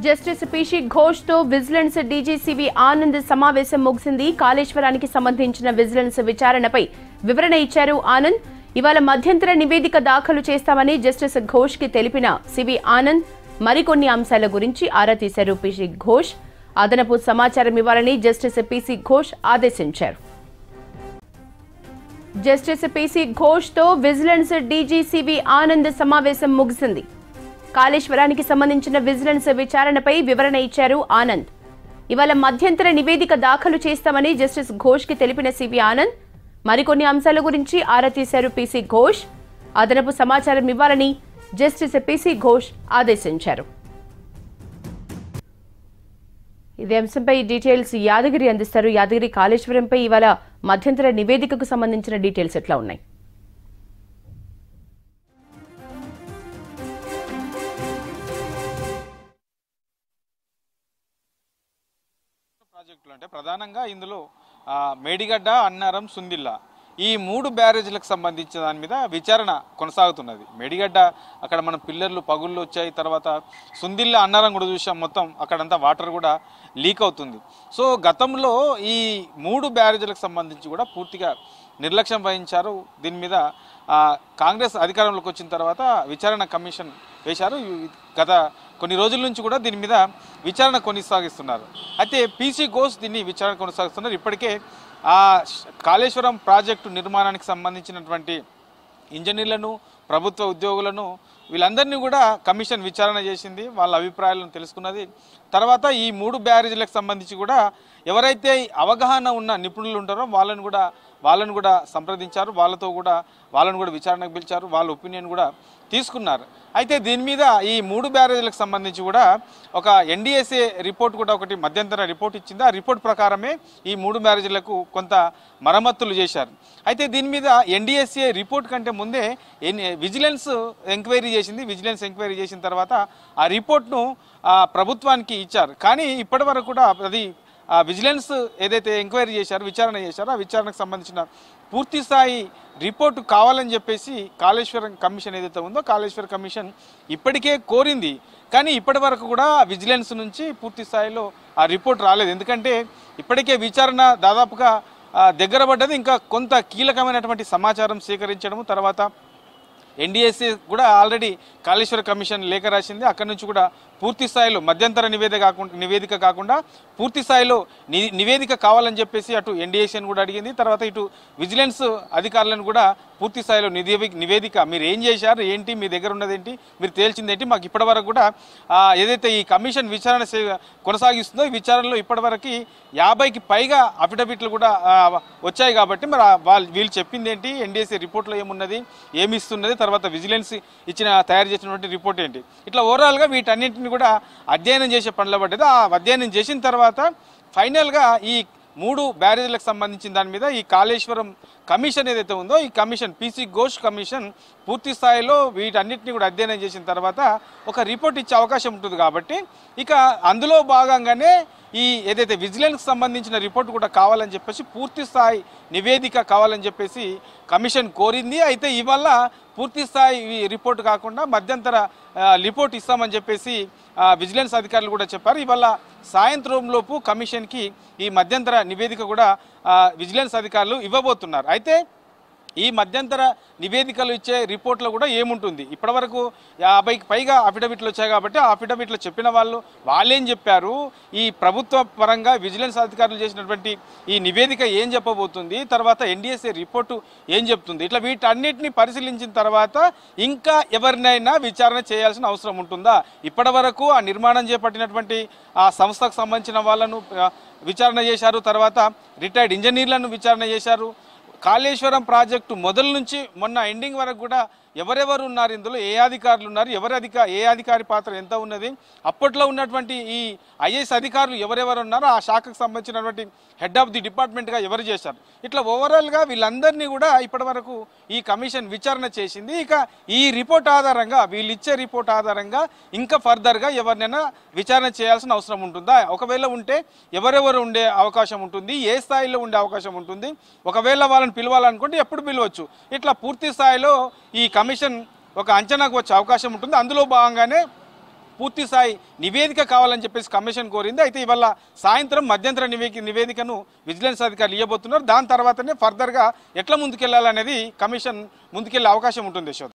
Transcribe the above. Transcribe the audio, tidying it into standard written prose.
Justice PC Ghosh తో vigilance డీజీసీబీ Anand సమావేశం ముగిసింది. కాళేశ్వరానికి సంబంధించిన విజిలెన్స్ విచారణపై వివరణ ఇచ్చారు ఆనంద్. ఇవాళ మధ్యంతర నివేదిక దాఖలు చేస్తామని జస్టిస్ ఘోష్ కి తెలిపిన సివి ఆనంద్ మరికొన్ని అంశాల గురించి ఆరా తీశారు. పీసీ ఘోష్ అదనపు సమాచారం ఇవ్వాలని జస్టిస్ పీసీ ఘోష్ ఆదేశించారు. జస్టిస్ పీసీ ఘోష్ తో విజిలెన్స్ డీజీసీబీ ఆనంద్ సమావేశం ముగిసింది. కాళేశ్వరానికి సంబంధించిన విజిలెన్స్ విచారణపై వివరణ ఇచ్చారు ఆనంద్. ఇవాళ మధ్యంతర నివేదిక దాఖలు చేస్తామని జస్టిస్ ఘోష్ కి తెలిపిన సివి ఆనంద్ మరికొన్ని అంశాల గురించి ఆరా తీశారు. పీసీ ఘోష్ అదనపు సమాచారం ఇవ్వాలని జస్టిస్ పీసీ ఘోష్ ఆదేశించారు. ఇదే అంశంపై డీటెయిల్స్ యాదగిరి అందిస్తారు. యాదగిరి, కాళేశ్వరంపై ఇవాళ మధ్యంతర నివేదికకు సంబంధించిన డీటెయిల్స్ ఎట్లా ఉన్నాయి? ప్రాజెక్టులు అంటే ప్రధానంగా ఇందులో మేడిగడ్డ, అన్నారం, సుందిల్లా ఈ 3 బ్యారేజీలకు సంబంధించిన దాని మీద విచారణ కొనసాగుతున్నది. మేడిగడ్డ అక్కడ మన పిల్లర్లు పగుళ్ళు వచ్చాయి, తర్వాత సుందిల్లా, అన్నారం కూడా చూసాం, మొత్తం అక్కడంతా వాటర్ కూడా లీక్ అవుతుంది. సో గతంలో ఈ 3 బ్యారేజీలకు సంబంధించి కూడా పూర్తిగా నిర్లక్ష్యం వహించారు. దీని మీద కాంగ్రెస్ అధికారంలోకి వచ్చిన తర్వాత విచారణ కమిషన్ వేశారు. గత కొన్ని రోజుల నుంచి కూడా దీని మీద విచారణ కొనసాగిస్తున్నారు. అయితే పీసీ ఘోష్ దీన్ని విచారణ కొనసాగిస్తున్నారు. ఇప్పటికే కాళేశ్వరం ప్రాజెక్టు నిర్మాణానికి సంబంధించినటువంటి ఇంజనీర్లను, ప్రభుత్వ ఉద్యోగులను వీళ్ళందరినీ కూడా కమిషన్ విచారణ చేసింది, వాళ్ళ అభిప్రాయాలను తెలుసుకున్నది. తర్వాత ఈ 3 బ్యారేజీలకు సంబంధించి కూడా ఎవరైతే అవగాహన ఉన్న నిపుణులు ఉంటారో వాళ్ళను కూడా సంప్రదించారు, వాళ్ళను కూడా విచారణకు పిలిచారు, వాళ్ళ ఒపీనియన్ కూడా తీసుకున్నారు. అయితే దీని మీద ఈ 3 బ్యారేజీలకు సంబంధించి కూడా ఒక ఎన్డీఎస్ఏ రిపోర్ట్ కూడా ఒకటి మధ్యంతర రిపోర్ట్ ఇచ్చింది. ఆ రిపోర్ట్ ప్రకారమే ఈ 3 బ్యారేజీలకు కొంత మరమ్మతులు చేశారు. అయితే దీని మీద ఎన్డీఎస్ఏ రిపోర్ట్ కంటే ముందే విజిలెన్స్ ఎంక్వైరీ చేసింది. విజిలెన్స్ ఎంక్వైరీ చేసిన తర్వాత ఆ రిపోర్ట్ను ప్రభుత్వానికి ఇచ్చారు. కానీ ఇప్పటి వరకు కూడా అది విజిలెన్స్ ఏదైతే ఎంక్వైరీ చేశారో, విచారణ చేశారో, ఆ విచారణకు సంబంధించిన పూర్తి స్థాయి రిపోర్టు కావాలని చెప్పేసి కాళేశ్వరం కమిషన్ ఏదైతే ఉందో కాళేశ్వరం కమిషన్ ఇప్పటికే కోరింది. కానీ ఇప్పటి వరకు కూడా విజిలెన్స్ నుంచి పూర్తి స్థాయిలో ఆ రిపోర్ట్ రాలేదు. ఎందుకంటే ఇప్పటికే విచారణ దాదాపుగా దగ్గర పడ్డది. ఇంకా కొంత కీలకమైనటువంటి సమాచారం సేకరించడము, తర్వాత ఎన్డీఎస్ఏ కూడా ఆల్రెడీ కాళేశ్వర కమిషన్ లేఖ రాసింది. అక్కడి నుంచి కూడా పూర్తి స్థాయిలో మధ్యంతర నివేదిక కాకుండా పూర్తి స్థాయిలో నివేదిక కావాలని చెప్పేసి అటు ఎన్డీఎస్ఏని కూడా అడిగింది. తర్వాత ఇటు విజిలెన్స్ అధికారులను కూడా పూర్తి స్థాయిలో నివేదిక మీరు ఏం చేశారు, ఏంటి, మీ దగ్గర ఉన్నదేంటి, మీరు తేల్చిందేంటి, మాకు ఇప్పటి వరకు కూడా ఏదైతే ఈ కమిషన్ విచారణ కొనసాగిస్తుందో ఈ విచారణలో ఇప్పటివరకు 50కి పైగా అఫిడవిట్లు కూడా వచ్చాయి. కాబట్టి మరి వీళ్ళు చెప్పింది ఏంటి, ఎన్డీఎస్ఏ రిపోర్ట్లో ఏమున్నది, ఏమి ఇస్తున్నది, తర్వాత విజిలెన్స్ తయారు చేసినటువంటి రిపోర్ట్ ఏంటి, ఇట్లా ఓవరాల్గా వీటన్నింటిని కూడా అధ్యయనం చేసే పనిలో పడ్డది. ఆ అధ్యయనం చేసిన తర్వాత ఫైనల్గా ఈ 3 బ్యారేజీలకు సంబంధించిన దాని మీద ఈ కాళేశ్వరం కమిషన్ ఏదైతే ఉందో ఈ కమిషన్ పీసీ ఘోష్ కమిషన్ పూర్తి స్థాయిలో వీటన్నిటిని కూడా అధ్యయనం చేసిన తర్వాత ఒక రిపోర్ట్ ఇచ్చే అవకాశం ఉంటుంది. కాబట్టి ఇక అందులో భాగంగానే ఈ ఏదైతే విజిలెన్స్కి సంబంధించిన రిపోర్ట్ కూడా కావాలని చెప్పేసి పూర్తి స్థాయి నివేదిక కావాలని చెప్పేసి కమిషన్ కోరింది. అయితే ఇవల్ల పూర్తి స్థాయి రిపోర్ట్ కాకుండా మధ్యంతర రిపోర్ట్ ఇస్తామని చెప్పేసి విజిలెన్స్ అధికారులు కూడా చెప్పారు. ఇవాళ సాయంత్రం లోపు కమిషన్కి ఈ మధ్యంతర నివేదిక కూడా విజిలెన్స్ అధికారులు ఇవ్వబోతున్నారు. అయితే ఈ మధ్యంతర నివేదికలు ఇచ్చే రిపోర్ట్లో కూడా ఏముంటుంది, ఇప్పటివరకు 50కి పైగా అఫిడవిట్లు వచ్చాయి. కాబట్టి ఆ అఫిడవిట్లో చెప్పిన వాళ్ళేం చెప్పారు, ఈ ప్రభుత్వ పరంగా విజిలెన్స్ అధికారులు చేసినటువంటి ఈ నివేదిక ఏం చెప్పబోతుంది, తర్వాత ఎన్డీఎస్ఏ రిపోర్టు ఏం చెప్తుంది, ఇట్లా వీటన్నిటిని పరిశీలించిన తర్వాత ఇంకా ఎవరినైనా విచారణ చేయాల్సిన అవసరం ఉంటుందా, ఇప్పటివరకు ఆ నిర్మాణం చేపట్టినటువంటి ఆ సంస్థకు సంబంధించిన వాళ్ళను విచారణ చేశారు, తర్వాత రిటైర్డ్ ఇంజనీర్లను విచారణ చేశారు. కాళేశ్వరం ప్రాజెక్టు మొదలు నుంచి మొన్న ఎండింగ్ వరకు కూడా ఎవరెవరు ఉన్నారు, ఇందులో ఏ అధికారులు ఉన్నారు, ఏ అధికారి పాత్ర ఎంత ఉన్నది, అప్పట్లో ఉన్నటువంటి ఈ ఐఏఎస్ అధికారులు ఎవరెవరు ఉన్నారో ఆ శాఖకు సంబంధించినటువంటి హెడ్ ఆఫ్ ది డిపార్ట్మెంట్గా ఎవరు చేశారు, ఇట్లా ఓవరాల్గా వీళ్ళందరినీ కూడా ఇప్పటి వరకు ఈ కమిషన్ విచారణ చేసింది. ఇక ఈ రిపోర్ట్ ఆధారంగా వీళ్ళు ఇచ్చే రిపోర్ట్ ఆధారంగా ఇంకా ఫర్దర్గా ఎవరినైనా విచారణ చేయాల్సిన అవసరం ఉంటుందా, ఒకవేళ ఉంటే ఎవరెవరు ఉండే అవకాశం ఉంటుంది, ఏ స్థాయిలో ఉండే అవకాశం ఉంటుంది, ఒకవేళ వాళ్ళని పిలవాలనుకుంటే ఎప్పుడు పిలవచ్చు, ఇట్లా పూర్తి స్థాయిలో ఈ కమిషన్ ఒక అంచనాకు వచ్చే అవకాశం ఉంటుంది. అందులో భాగంగానే పూర్తి స్థాయి నివేదిక కావాలని చెప్పేసి కమిషన్ కోరింది. అయితే ఇవాళ సాయంత్రం మధ్యంతర నివేదికను విజిలెన్స్ అధికారులు ఇవ్వబోతున్నారు. దాని తర్వాతనే ఫర్దర్గా ఎట్లా ముందుకెళ్లాలనేది కమిషన్ ముందుకెళ్లే అవకాశం ఉంటుంది.